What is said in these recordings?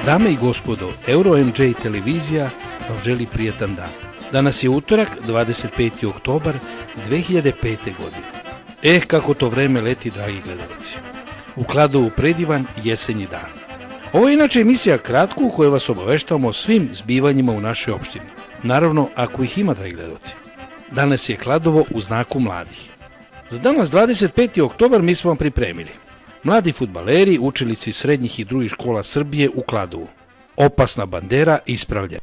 Dame i gospodo, EuroMJ televizija vam želi prijetan dan. Danas je utorak, 25. oktobar 2005. godine. Kako to vreme leti, dragi gledalci. U Kladovu predivan jesenji dan. Ovo je inače emisija Kratko u kojoj vas obaveštavamo o svim zbivanjima u našoj opštini. Naravno, ako ih ima, dragi gledalci. Danas je Kladovo u znaku mladih. Za danas 25. oktobar mi smo vam pripremili mladi fudbaleri, učenici srednjih i drugih škola Srbije u Kladovu. Opasna bandera ispravlja.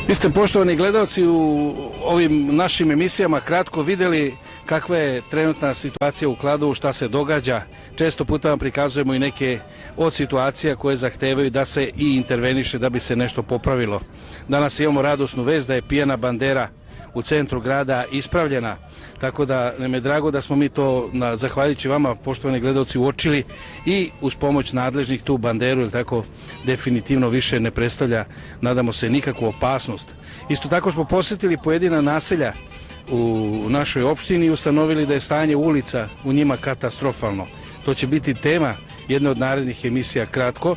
Vi ste, poštovani gledalci, u ovim našim emisijama Kratko vidjeli kakva je trenutna situacija u Kladovu, šta se događa. Često puta vam prikazujemo i neke od situacija koje zahtevaju da se i interveniše da bi se nešto popravilo. Danas imamo radosnu vest da je pijana bandera u centru grada ispravljena, tako da nam je drago da smo mi to, zahvaljujući vama, poštovani gledalci, uočili i uz pomoć nadležnih tu banderu, jer tako definitivno više ne predstavlja, nadamo se, nikakvu opasnost. Isto tako smo posjetili pojedina naselja u našoj opštini i ustanovili da je stanje ulica u njima katastrofalno. To će biti tema jedne od narednih emisija Kratko,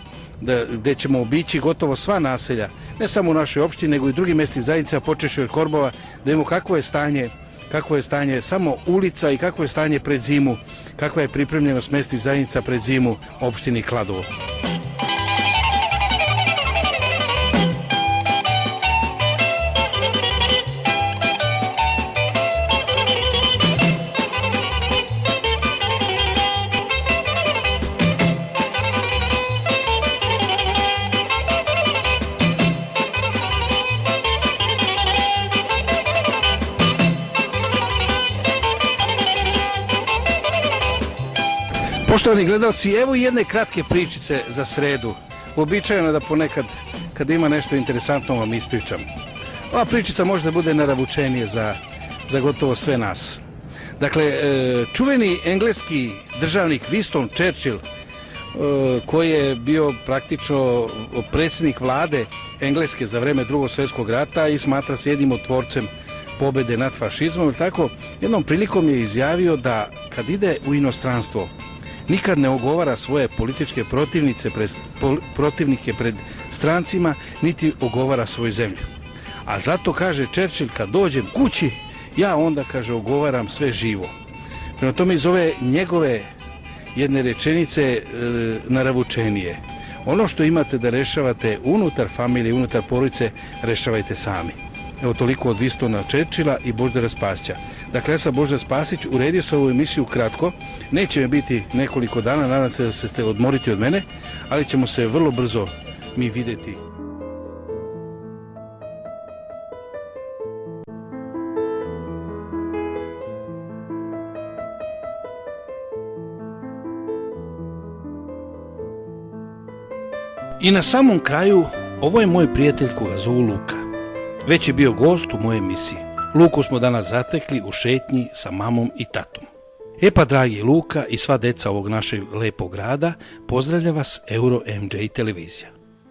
gde ćemo obići gotovo sva naselja, ne samo u našoj opštini, nego i drugim mesnih zajednicama, počevši od Korbova, da vidimo kakvo je stanje samo ulica i kakvo je stanje pred zimu, kakva je pripremljenost mesnih zajednica pred zimu opštini Kladovo. Poštovani gledalci, evo i jedne kratke pričice za sredu. Uobičajeno da ponekad, kad ima nešto interesantno, vam ispričam. Ova pričica možda bude naravučenije za gotovo sve nas. Dakle, čuveni engleski državnik Winston Churchill, koji je bio praktično predsjednik vlade Engleske za vreme Drugog svjetskog rata i smatra se jednim od tvorcem pobjede nad fašizmom, tako jednom prilikom je izjavio da kad ide u inostranstvo, nikad ne ogovara svoje političke protivnike pred strancima, niti ogovara svoju zemlju. A zato, kaže Churchill, kad dođem kući, ja onda, kaže, ogovaram sve živo. Prema tome, iz ove njegove jedne rečenice naravučenije. Ono što imate da rešavate unutar familije, unutar porodice, rešavajte sami. Evo toliko od Winstona Churchilla i Božidara Spasića. Dakle, ja sam Božidar Spasić, uredio sam ovu emisiju Kratko. Neće me biti nekoliko dana, nadam se da ste odmoriti od mene, ali ćemo se vrlo brzo mi vidjeti. I na samom kraju, ovo je moj prijatelj koga zovu Luka. Već je bio gost u mojoj emisiji. Luku smo danas zatekli u šetnji sa mamom i tatom. Pa, dragi Luka i sva deca ovog našeg lepog grada, pozdravlja vas EuroMJ televizija.